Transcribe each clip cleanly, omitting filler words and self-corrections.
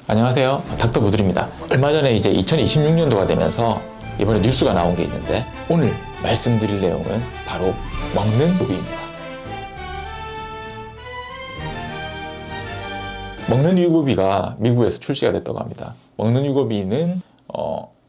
안녕하세요, 닥터부들입니다. 얼마 전에 이제 2026년도가 되면서 이번에 뉴스가 나온 게 있는데, 오늘 말씀드릴 내용은 바로 먹는 유고비입니다. 먹는 유고비가 미국에서 출시가 됐다고 합니다. 먹는 유고비는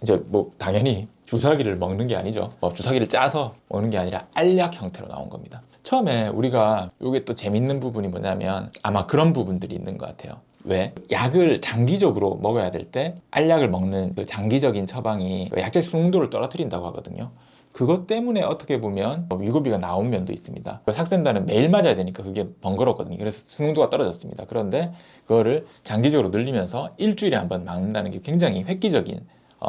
이제 뭐 당연히 주사기를 먹는 게 아니죠. 주사기를 짜서 먹는 게 아니라 알약 형태로 나온 겁니다. 처음에 우리가 이게 또 재밌는 부분이 뭐냐면 아마 그런 부분들이 있는 것 같아요. 왜? 약을 장기적으로 먹어야 될 때 알약을 먹는 그 장기적인 처방이 약제 수능도를 떨어뜨린다고 하거든요. 그것 때문에 어떻게 보면 위고비가 나온 면도 있습니다. 삭센다는 매일 맞아야 되니까 그게 번거롭거든요. 그래서 수능도가 떨어졌습니다. 그런데 그거를 장기적으로 늘리면서 일주일에 한번 막는다는 게 굉장히 획기적인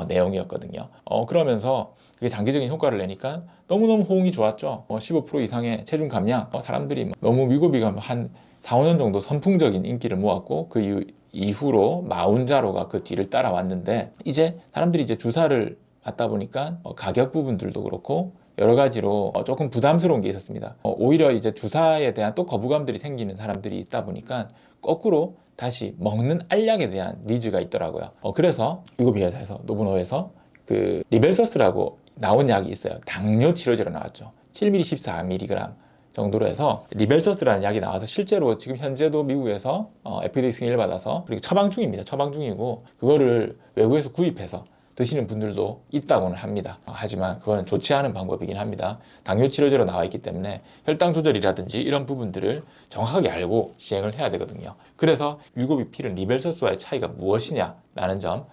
내용이었거든요. 그러면서 그게 장기적인 효과를 내니까 너무너무 호응이 좋았죠. 15% 이상의 체중 감량, 사람들이 너무 위고비가 한 4, 5년 정도 선풍적인 인기를 모았고, 그 이후로 마운자로가 그 뒤를 따라왔는데, 이제 사람들이 이제 주사를 맞다 보니까 가격 부분들도 그렇고 여러 가지로 조금 부담스러운 게 있었습니다. 오히려 이제 주사에 대한 또 거부감들이 생기는 사람들이 있다 보니까 거꾸로 다시 먹는 알약에 대한 니즈가 있더라고요. 그래서 위고비 회사에서, 노브노에서 그 리벨서스라고 나온 약이 있어요. 당뇨 치료제로 나왔죠. 7mg, 14mg 정도로 해서 리벨서스라는 약이 나와서 실제로 지금 현재도 미국에서 FDA 승인을 받아서 그리고 처방 중입니다. 처방 중이고, 그거를 외국에서 구입해서 드시는 분들도 있다고는 합니다. 하지만 그거는 좋지 않은 방법이긴 합니다. 당뇨 치료제로 나와 있기 때문에 혈당 조절이라든지 이런 부분들을 정확하게 알고 시행을 해야 되거든요. 그래서 위고비 필은 리벨서스와의 차이가 무엇이냐라는 점,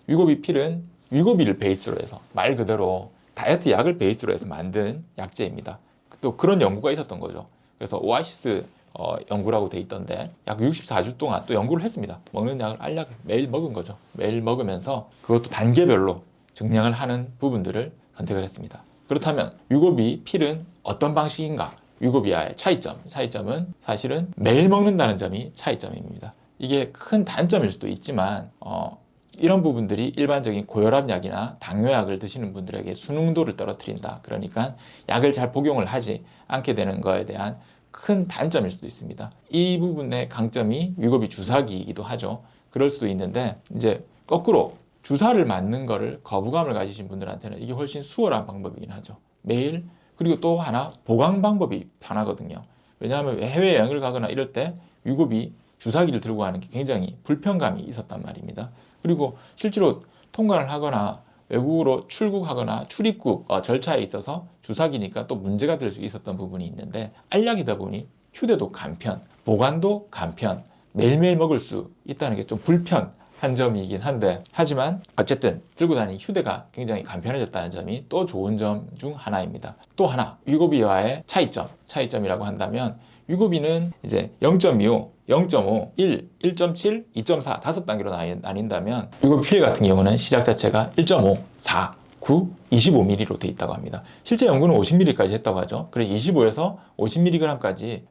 위고비 필은 위고비를 베이스로 해서 말 그대로 다이어트 약을 베이스로 해서 만든 약제입니다. 또 그런 연구가 있었던 거죠. 그래서 오아시스 연구라고 돼 있던데 약 64주 동안 또 연구를 했습니다. 먹는 약을 알약을 매일 먹은 거죠. 매일 먹으면서 그것도 단계별로 증량을 하는 부분들을 선택을 했습니다. 그렇다면 위고비 필은 어떤 방식인가? 위고비와의 차이점은 사실은 매일 먹는다는 점이 차이점입니다. 이게 큰 단점일 수도 있지만 이런 부분들이 일반적인 고혈압 약이나 당뇨약을 드시는 분들에게 수능도를 떨어뜨린다. 그러니까 약을 잘 복용을 하지 않게 되는 거에 대한 큰 단점일 수도 있습니다. 이 부분의 강점이 위고비 주사기이기도 하죠. 그럴 수도 있는데, 이제 거꾸로 주사를 맞는 거를 거부감을 가지신 분들한테는 이게 훨씬 수월한 방법이긴 하죠. 매일. 그리고 또 하나, 보관 방법이 편하거든요. 왜냐하면 해외여행을 가거나 이럴 때 위고비 주사기를 들고 가는 게 굉장히 불편감이 있었단 말입니다. 그리고 실제로 통관을 하거나 외국으로 출국하거나 출입국 절차에 있어서 주사기니까 또 문제가 될 수 있었던 부분이 있는데, 알약이다 보니 휴대도 간편, 보관도 간편, 매일매일 먹을 수 있다는 게 좀 불편한 점이긴 한데, 하지만 어쨌든 들고 다니는 휴대가 굉장히 간편해졌다는 점이 또 좋은 점 중 하나입니다. 또 하나, 위고비와의 차이점이라고 한다면, 위고비는 이제 0.25, 0.5, 1, 1.7, 2.4 다섯 단계로 나뉜다면, 위고비 필 같은 경우는 시작 자체가 1.5, 4, 9, 25mg로 돼 있다고 합니다. 실제 연구는 50mg까지 했다고 하죠. 그래서 25에서 50mg까지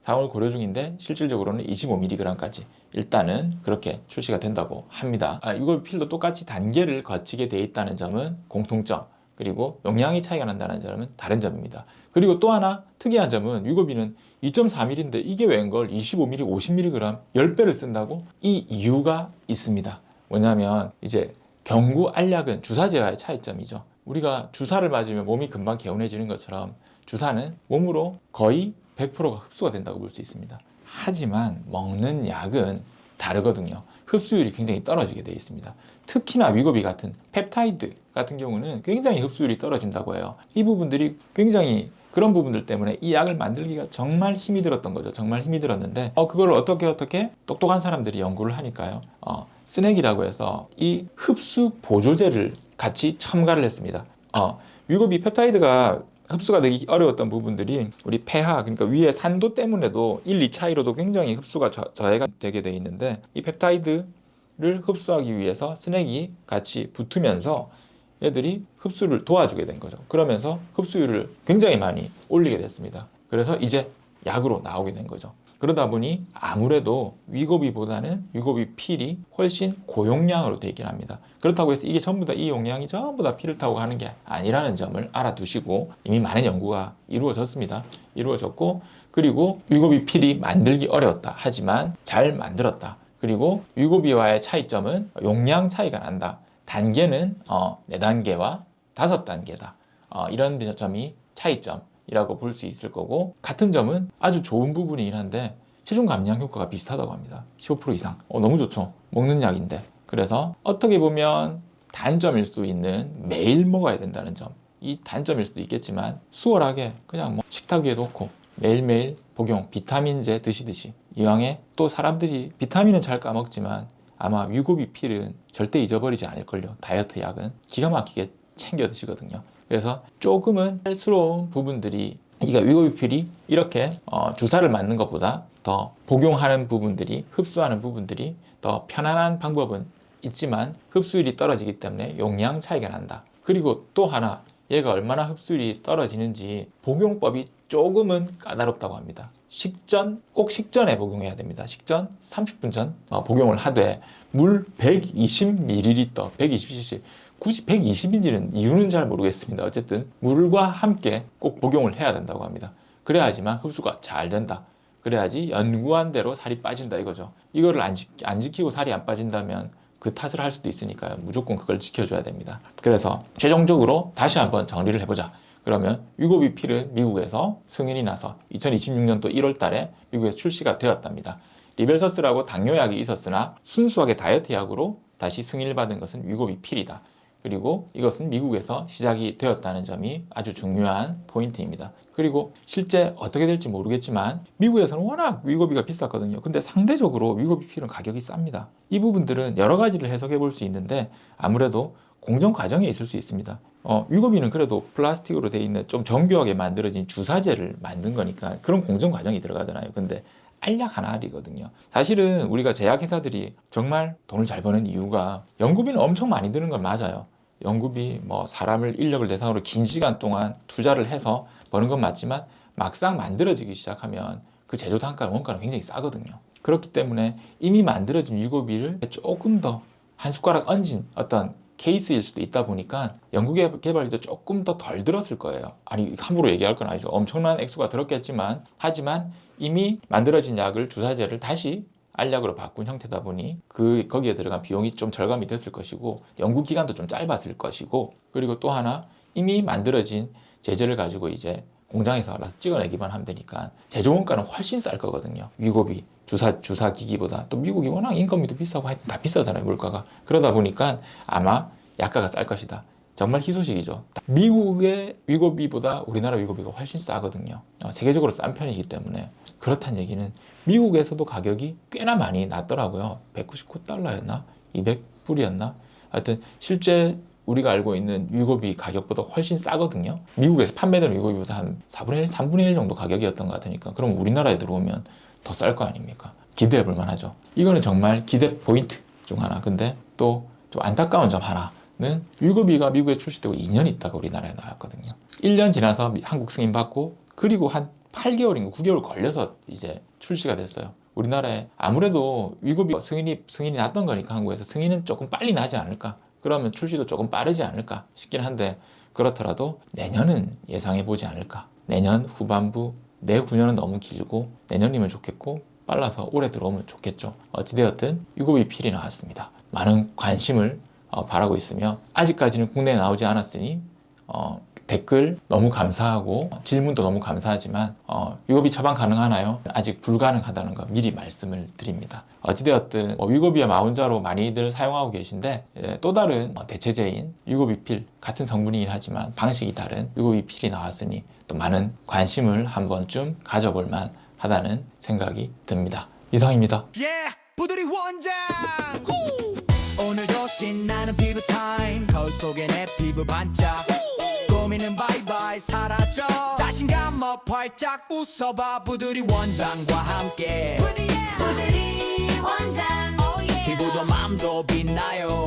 사용을 고려 중인데, 실질적으로는 25mg까지 일단은 그렇게 출시가 된다고 합니다. 위고비 필도 똑같이 단계를 거치게 돼 있다는 점은 공통점, 그리고 용량이 차이가 난다는 점은 다른 점입니다. 그리고 또 하나 특이한 점은, 위고비는 2.4mg인데 이게 웬걸 25mg, 50mg 10배를 쓴다고? 이 이유가 있습니다. 뭐냐면 이제 경구 알약은 주사제와의 차이점이죠. 우리가 주사를 맞으면 몸이 금방 개운해지는 것처럼 주사는 몸으로 거의 100%가 흡수가 된다고 볼 수 있습니다. 하지만 먹는 약은 다르거든요. 흡수율이 굉장히 떨어지게 되어 있습니다. 특히나 위고비 같은 펩타이드 같은 경우는 굉장히 흡수율이 떨어진다고 해요. 이 부분들이 굉장히, 그런 부분들 때문에 이 약을 만들기가 정말 힘이 들었던 거죠. 정말 힘이 들었는데 그걸 어떻게 똑똑한 사람들이 연구를 하니까요. 스낵이라고 해서 이 흡수 보조제를 같이 첨가를 했습니다. 위고비 펩타이드가 흡수가 되기 어려웠던 부분들이 우리 폐하, 그러니까 위에 산도 때문에도 1, 2차이로도 굉장히 흡수가 저해가 되게 돼 있는데, 이 펩타이드를 흡수하기 위해서 스낵이 같이 붙으면서 애들이 흡수를 도와주게 된 거죠. 그러면서 흡수율을 굉장히 많이 올리게 됐습니다. 그래서 이제 약으로 나오게 된 거죠. 그러다 보니 아무래도 위고비보다는 위고비 필이 훨씬 고용량으로 되어 있긴 합니다. 그렇다고 해서 이게 전부 다, 이 용량이 전부 다 피를 타고 가는 게 아니라는 점을 알아두시고, 이미 많은 연구가 이루어졌습니다. 이루어졌고, 그리고 위고비 필이 만들기 어려웠다. 하지만 잘 만들었다. 그리고 위고비와의 차이점은 용량 차이가 난다. 단계는 4단계와 5단계다. 이런 점이 차이점이라고 볼 수 있을 거고, 같은 점은 아주 좋은 부분이긴 한데 체중 감량 효과가 비슷하다고 합니다. 15% 이상. 너무 좋죠. 먹는 약인데. 그래서 어떻게 보면 단점일 수 있는 매일 먹어야 된다는 점, 이 단점일 수도 있겠지만 수월하게 그냥 뭐 식탁 위에 놓고 매일매일 복용, 비타민제 드시듯이. 이왕에 또 사람들이 비타민은 잘 까먹지만 아마 위고비 필은 절대 잊어버리지 않을걸요. 다이어트 약은 기가 막히게 챙겨 드시거든요. 그래서 조금은 쌀스러운 부분들이, 그러니까 위고비 필이 이렇게 주사를 맞는 것보다 더 복용하는 부분들이, 흡수하는 부분들이 더 편안한 방법은 있지만 흡수율이 떨어지기 때문에 용량 차이가 난다. 그리고 또 하나, 얘가 얼마나 흡수율이 떨어지는지 복용법이 조금은 까다롭다고 합니다. 꼭 식전에 복용해야 됩니다. 식전 30분 전 복용을 하되 물 120ml, 120cc, 굳이 120인지는 이유는 잘 모르겠습니다. 어쨌든 물과 함께 꼭 복용을 해야 된다고 합니다. 그래야지만 흡수가 잘 된다. 그래야지 연구한 대로 살이 빠진다 이거죠. 이거를 안 지키고 살이 안 빠진다면 그 탓을 할 수도 있으니까요. 무조건 그걸 지켜줘야 됩니다. 그래서 최종적으로 다시 한번 정리를 해보자. 그러면 위고비 필은 미국에서 승인이 나서 2026년도 1월 달에 미국에서 출시가 되었답니다. 리벨서스라고 당뇨약이 있었으나 순수하게 다이어트 약으로 다시 승인을 받은 것은 위고비 필이다. 그리고 이것은 미국에서 시작이 되었다는 점이 아주 중요한 포인트입니다. 그리고 실제 어떻게 될지 모르겠지만 미국에서는 워낙 위고비가 비쌌거든요. 근데 상대적으로 위고비 필은 가격이 쌉니다. 이 부분들은 여러 가지를 해석해 볼 수 있는데 아무래도 공정 과정에 있을 수 있습니다. 위고비는 그래도 플라스틱으로 되어 있는 좀 정교하게 만들어진 주사제를 만든 거니까 그런 공정 과정이 들어가잖아요. 근데 알약 하나이거든요. 사실은 우리가 제약회사들이 정말 돈을 잘 버는 이유가 연구비는 엄청 많이 드는 건 맞아요. 연구비, 사람을, 인력을 대상으로 긴 시간 동안 투자를 해서 버는 건 맞지만 막상 만들어지기 시작하면 그 제조 단가는 원가는 굉장히 싸거든요. 그렇기 때문에 이미 만들어진 위고비를 조금 더 한 숟가락 얹은 어떤 케이스일 수도 있다 보니까 연구개발비도 조금 더 덜 들었을 거예요. 아니, 함부로 얘기할 건 아니죠. 엄청난 액수가 들었겠지만, 하지만 이미 만들어진 약을, 주사제를 다시 알약으로 바꾼 형태다 보니 거기에 들어간 비용이 좀 절감이 됐을 것이고 연구기간도 좀 짧았을 것이고, 그리고 또 하나 이미 만들어진 제재를 가지고 이제 공장에서 알아서 찍어내기만 하면 되니까 제조 원가는 훨씬 쌀 거거든요. 위고비, 주사기기보다. 또 미국이 워낙 인건비도 비싸고 하여튼 다 비싸잖아요, 물가가. 그러다 보니까 아마 약가가 쌀 것이다. 정말 희소식이죠. 미국의 위고비보다 우리나라 위고비가 훨씬 싸거든요. 세계적으로 싼 편이기 때문에. 그렇다는 얘기는 미국에서도 가격이 꽤나 많이 났더라고요. 199달러였나? 200불이었나? 하여튼 실제 우리가 알고 있는 위고비 가격보다 훨씬 싸거든요. 미국에서 판매되는 위고비보다 한 4분의 1, 3분의 1 정도 가격이었던 것 같으니까 그럼 우리나라에 들어오면 더 쌀 거 아닙니까? 기대해 볼 만하죠. 이거는 정말 기대 포인트 중 하나. 근데 또 좀 안타까운 점 하나는 위고비가 미국에 출시되고 2년 있다가 우리나라에 나왔거든요. 1년 지나서 한국 승인 받고 그리고 한 8개월인가 9개월 걸려서 이제 출시가 됐어요. 우리나라에 아무래도 위고비 승인이 났던 거니까 한국에서 승인은 조금 빨리 나지 않을까? 그러면 출시도 조금 빠르지 않을까 싶긴 한데, 그렇더라도 내년은 예상해 보지 않을까. 내년 후반부, 내후년은 너무 길고 내년이면 좋겠고 빨라서 올해 들어오면 좋겠죠. 어찌되었든 위고비 필이 나왔습니다. 많은 관심을 바라고 있으며, 아직까지는 국내에 나오지 않았으니 댓글 너무 감사하고 질문도 너무 감사하지만 위고비 처방 가능하나요? 아직 불가능하다는 거 미리 말씀을 드립니다. 어찌되었든 위고비와 마운자로 많이들 사용하고 계신데, 또 다른 대체제인 위고비 필, 같은 성분이긴 하지만 방식이 다른 위고비 필이 나왔으니 또 많은 관심을 한 번쯤 가져볼 만하다는 생각이 듭니다. 이상입니다. 부들이 원장 오늘도 신나는 피부 타임 거울 속에 내 피부 반짝 고민은 바이바이 사라져 자신감 up 활짝 웃어봐 부들이 원장과 함께 부들이 원장 피부도 맘도 빛나요